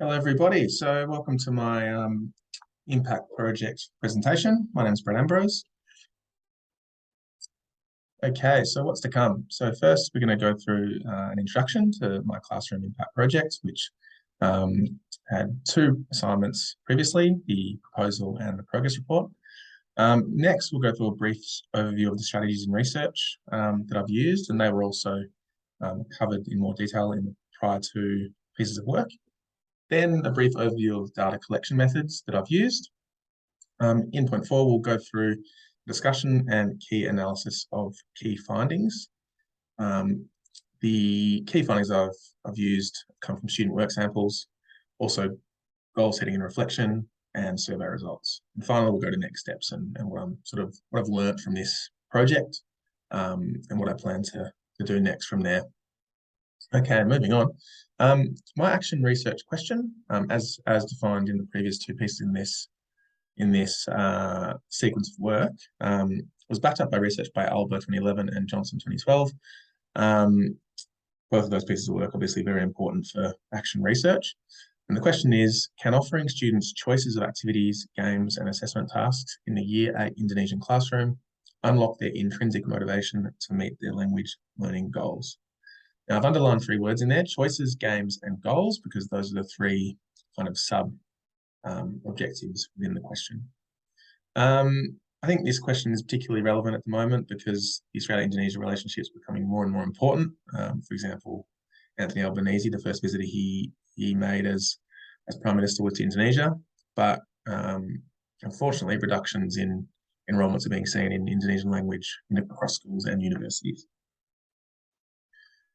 Hello, everybody. So welcome to my impact project presentation. My name is Brett Ambrose. Okay, so what's to come? So first, we're going to go through an introduction to my classroom impact project, which had two assignments previously, the proposal and the progress report. Next, we'll go through a brief overview of the strategies and research that I've used, and they were also covered in more detail in the prior two pieces of work. Then a brief overview of data collection methods that I've used. In point 4, we'll go through discussion and key analysis of key findings. The key findings I've used come from student work samples, also goal setting and reflection, and survey results. And finally, we'll go to next steps and what I've learned from this project, and what I plan to do next from there. Okay, moving on. My action research question, as defined in the previous two pieces in this sequence of work, was backed up by research by Alba 2011 and Johnson 2012. Both of those pieces of work obviously very important for action research. And the question is, can offering students choices of activities, games, and assessment tasks in the Year 8 Indonesian classroom unlock their intrinsic motivation to meet their language learning goals? Now, I've underlined three words in there: choices, games, and goals, because those are the three kind of sub objectives within the question. I think this question is particularly relevant at the moment because the Australia-Indonesia relationship is becoming more and more important. For example, Anthony Albanese, the first visit he made as Prime Minister was to Indonesia, but unfortunately, reductions in enrolments are being seen in Indonesian language across schools and universities.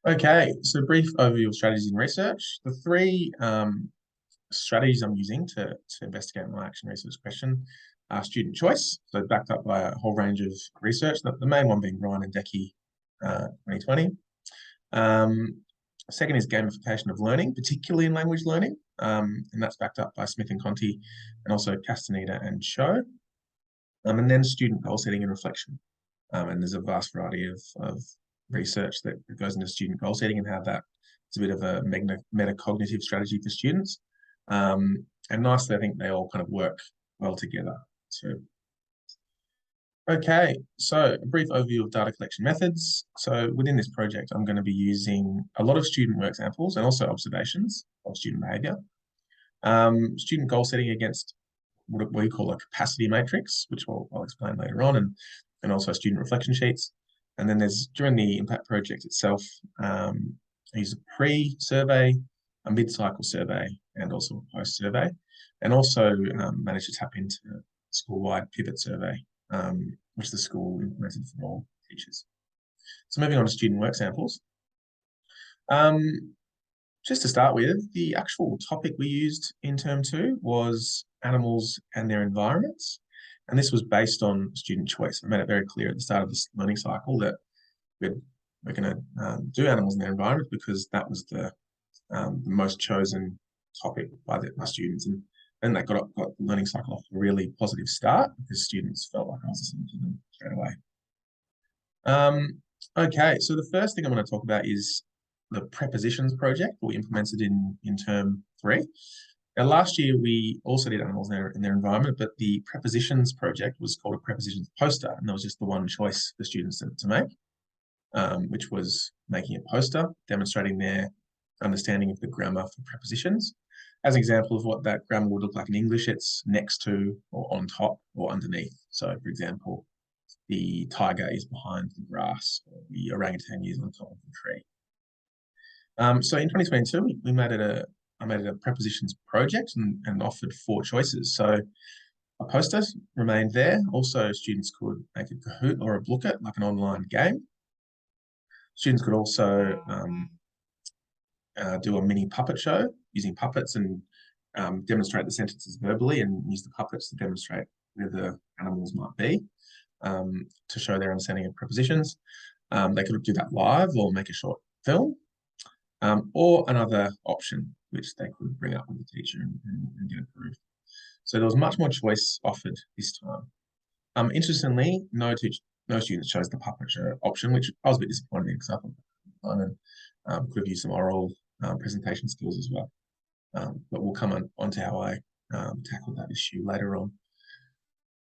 Okay, so brief overview of strategies and research. The three strategies I'm using to investigate my action research question are student choice, so backed up by a whole range of research, the main one being Ryan and Decky 2020. Second is gamification of learning, particularly in language learning, and that's backed up by Smith and Conti, and also Castaneda and Cho. And then student goal setting and reflection. And there's a vast variety of research that goes into student goal setting and how that is a bit of a metacognitive strategy for students. And nicely, I think they all kind of work well together too. Okay, so a brief overview of data collection methods. So within this project, I'm going to be using a lot of student work samples and also observations of student behaviour. Student goal setting against what we call a capacity matrix, which I'll explain later on, and also student reflection sheets. And then there's, during the impact project itself, I use a pre-survey, a mid-cycle survey, and also a post-survey, and also managed to tap into a school-wide pivot survey, which the school implemented for all teachers. So moving on to student work samples. Just to start with, the actual topic we used in term 2 was animals and their environments. And this was based on student choice. I made it very clear at the start of this learning cycle that we're going to do animals and their environment because that was the most chosen topic by students. And that got the learning cycle off to a really positive start because students felt like I was listening to them straight away. Okay, so the first thing I'm going to talk about is the prepositions project we implemented in term 3. Now, last year, we also did animals in their environment, but the prepositions project was called a prepositions poster, and there was just the one choice for students to make, which was making a poster demonstrating their understanding of the grammar for prepositions. As an example of what that grammar would look like in English, it's next to or on top or underneath. So, for example, the tiger is behind the grass, or the orangutan is on top of the tree. So in 2022, I made it a prepositions project and offered 4 choices. So a poster remained there. Also, students could make a Kahoot or a Blooket, like an online game. Students could also do a mini puppet show using puppets and demonstrate the sentences verbally and use the puppets to demonstrate where the animals might be to show their understanding of prepositions. They could do that live or make a short film, or another option, which they could bring up with the teacher and get approved. So there was much more choice offered this time. Interestingly, no students chose the puppet show option, which I was a bit disappointed in because I thought could have used some oral presentation skills as well. but we'll come on to how I tackled that issue later on.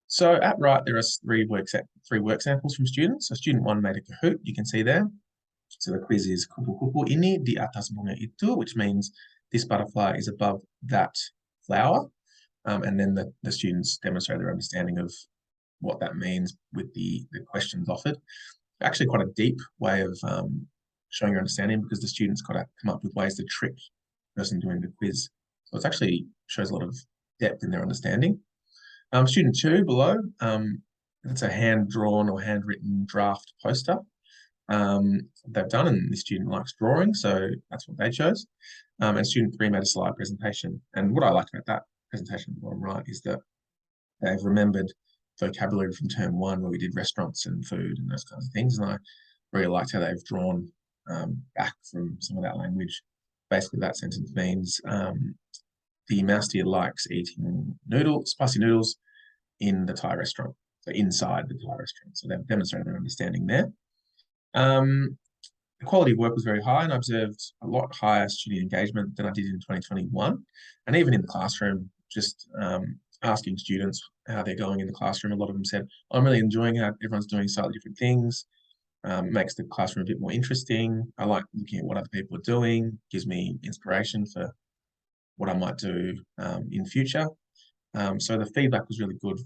So at right, there are three work samples from students. So student 1 made a Kahoot, you can see there. So the quiz is kupu-kupu ini di atas bunga itu, which means this butterfly is above that flower. And then the students demonstrate their understanding of what that means with the questions offered. Actually quite a deep way of showing your understanding, because the students got to come up with ways to trick the person doing the quiz. So it actually shows a lot of depth in their understanding. Student 2 below, it's a hand-drawn or handwritten draft poster they've done, and the student likes drawing, so that's what they chose. And student 3 made a slide presentation. And what I liked about that presentation at the bottom right is that they've remembered vocabulary from term 1, where we did restaurants and food and those kinds of things. And I really liked how they've drawn back from some of that language. Basically, that sentence means the mouse deer likes eating spicy noodles in the Thai restaurant, so inside the Thai restaurant. So they've demonstrated their understanding there. The quality of work was very high, and I observed a lot higher student engagement than I did in 2021. And even in the classroom, just asking students how they're going in the classroom, a lot of them said, I'm really enjoying how everyone's doing slightly different things. Makes the classroom a bit more interesting. I like looking at what other people are doing, gives me inspiration for what I might do in future. So the feedback was really good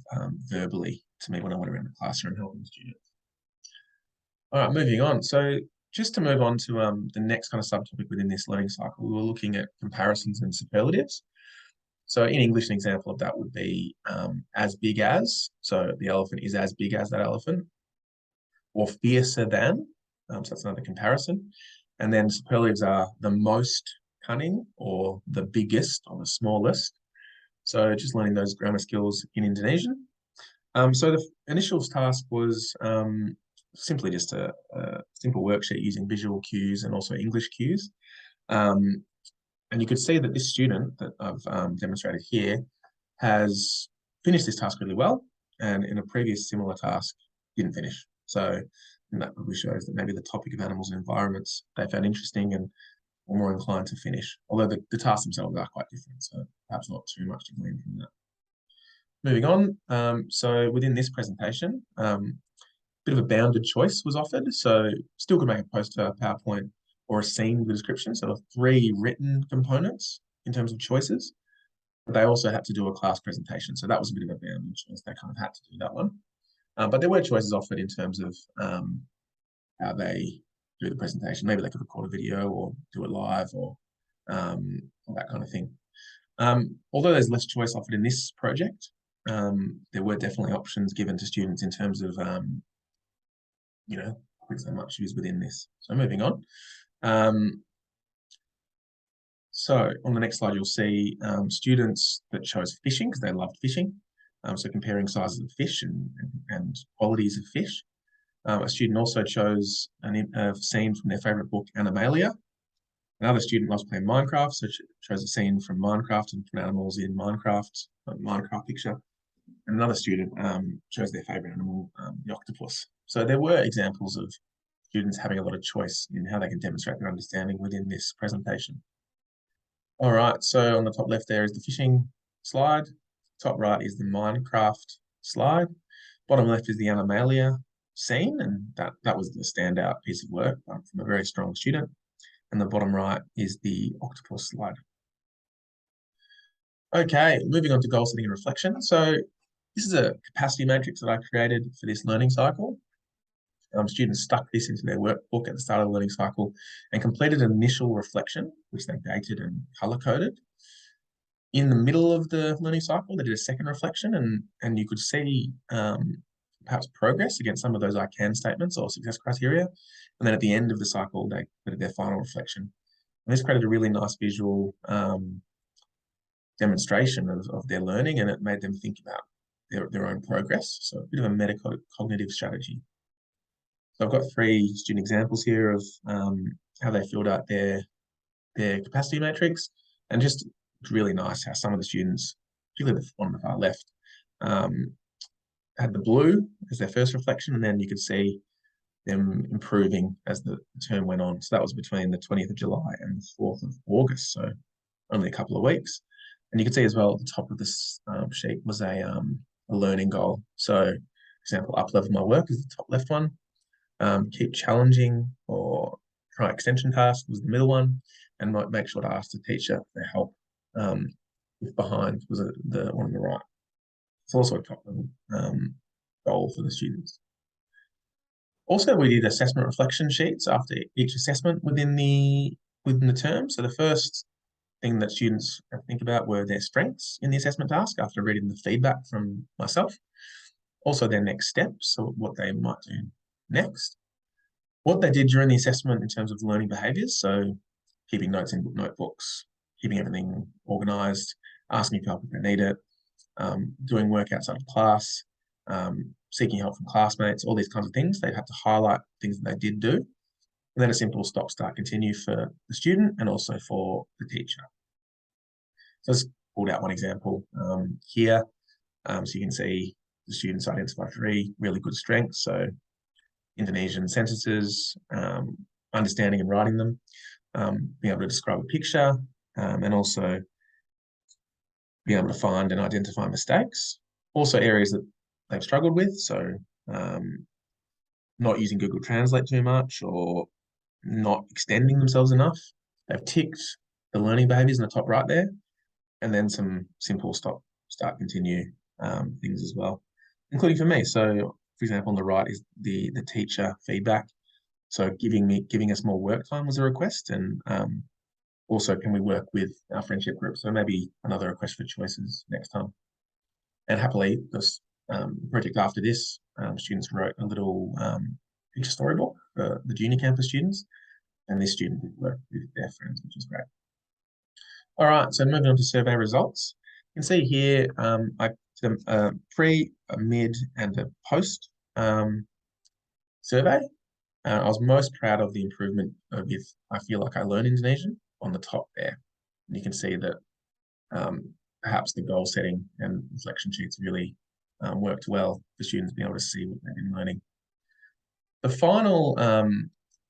verbally to me when I went around the classroom helping students. All right, moving on. So just to move on to the next kind of subtopic within this learning cycle, we were looking at comparisons and superlatives. So in English, an example of that would be as big as. So the elephant is as big as that elephant, or fiercer than. So that's another comparison. And then superlatives are the most cunning, or the biggest, or the smallest. So just learning those grammar skills in Indonesian. So the initial task was simply just a simple worksheet using visual cues and also English cues. And you could see that this student that I've demonstrated here has finished this task really well, and in a previous similar task didn't finish. So that probably shows that maybe the topic of animals and environments they found interesting and were more inclined to finish, although the tasks themselves are quite different, so perhaps not too much to glean from that. Moving on, so within this presentation, bit of a bounded choice was offered, so still could make a poster, PowerPoint, or a scene with a description. So 3 written components in terms of choices, but they also had to do a class presentation. So that was a bit of a bounded choice. They kind of had to do that one. But there were choices offered in terms of how they do the presentation. Maybe they could record a video or do it live, or that kind of thing. Although there's less choice offered in this project, there were definitely options given to students in terms of topics they might choose within this. So moving on. So on the next slide, you'll see students that chose fishing because they loved fishing. So comparing sizes of fish and qualities of fish. A student also chose a scene from their favorite book, Animalia. Another student loves playing Minecraft, so chose a scene from Minecraft and different animals in Minecraft, Minecraft picture. And another student chose their favorite animal, the octopus. So there were examples of students having a lot of choice in how they can demonstrate their understanding within this presentation. All right, so on the top left there is the fishing slide. Top right is the Minecraft slide. Bottom left is the Animalia scene, and that was the standout piece of work from a very strong student. And the bottom right is the octopus slide. Okay, moving on to goal setting and reflection. So this is a capacity matrix that I created for this learning cycle. Students stuck this into their workbook at the start of the learning cycle and completed an initial reflection, which they dated and color-coded. In the middle of the learning cycle, they did a second reflection, and you could see perhaps progress against some of those I can statements or success criteria. And then at the end of the cycle, they did their final reflection. And this created a really nice visual demonstration of their learning, and it made them think about their own progress. So a bit of a metacognitive strategy. So I've got 3 student examples here of how they filled out their capacity matrix, and just really nice how some of the students, particularly the one on the far left, had the blue as their first reflection, and then you could see them improving as the term went on. So that was between the 20th of July and the 4th of August. So only a couple of weeks. And you can see as well at the top of this sheet was a learning goal. So, for example, up-level my work is the top left one. Keep challenging or try extension task was the middle one, and might make sure to ask the teacher for help if behind was the one on the right. It's also a top level goal for the students. Also, we did assessment reflection sheets after each assessment within the term. So the first thing that students had to think about were their strengths in the assessment task after reading the feedback from myself. Also their next steps, so what they might do next. What they did during the assessment in terms of learning behaviours, so keeping notes in notebooks, keeping everything organised, asking for help if they need it, doing work outside of class, seeking help from classmates, all these kinds of things. They had to highlight things that they did do. And then a simple stop, start, continue for the student and also for the teacher. So I just pulled out one example here. So you can see the students identify 3 really good strengths. So Indonesian sentences, understanding and writing them, being able to describe a picture, and also being able to find and identify mistakes. Also areas that they've struggled with. So not using Google Translate too much or not extending themselves enough. They've ticked the learning behaviors in the top right there, and then some simple stop, start, continue things as well, including for me. So, for example, on the right is the teacher feedback. So giving us more work time was a request, and also can we work with our friendship group? So maybe another request for choices next time. And happily, this project after this, students wrote a little picture storybook for the junior campus students, and this student did work with their friends, which is great. All right, so moving on to survey results. You can see here I did a pre, a mid, and a post survey. I was most proud of the improvement with I feel like I learn Indonesian on the top there. And you can see that perhaps the goal setting and reflection sheets really worked well for students being able to see what they've been learning. The final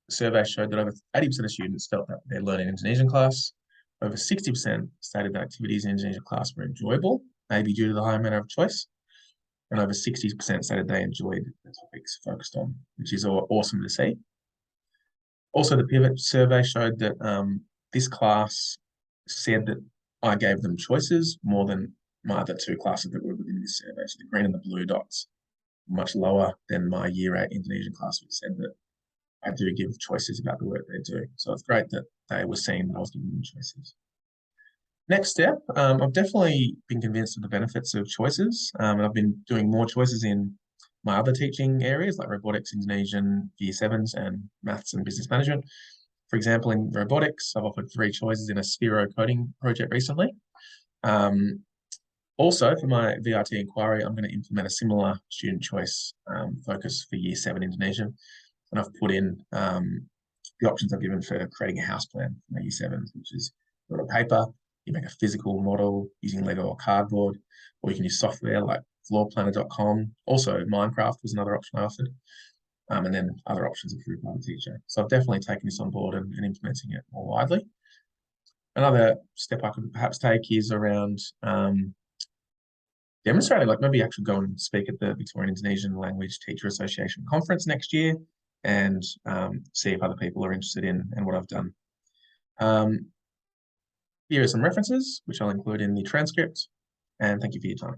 survey showed that over 80% of students felt that their learning Indonesian class. Over 60% stated that activities in Indonesian class were enjoyable, maybe due to the high amount of choice. And over 60% stated they enjoyed the topics focused on, which is awesome to see. Also, the pivot survey showed that this class said that I gave them choices more than my other 2 classes that were within this survey. So the green and the blue dots, much lower than my Year 8 Indonesian class, which said that I do give choices about the work they do. So it's great that they were seeing that I was giving them choices. Next step, I've definitely been convinced of the benefits of choices, and I've been doing more choices in my other teaching areas like robotics, Indonesian, Year 7s, and maths and business management. For example, in robotics, I've offered 3 choices in a Sphero coding project recently. Also, for my VRT inquiry, I'm going to implement a similar student choice focus for Year 7 Indonesian. And I've put in the options I've given for creating a house plan for my Year 7s, which is on paper, you make a physical model using Lego or cardboard, or you can use software like floorplanner.com. Also, Minecraft was another option I offered, and then other options approved by the teacher. So I've definitely taken this on board and implementing it more widely. Another step I could perhaps take is around demonstrating, like maybe actually go and speak at the Victorian Indonesian Language Teacher Association conference next year and see if other people are interested in and what I've done. Here are some references, which I'll include in the transcript, and thank you for your time.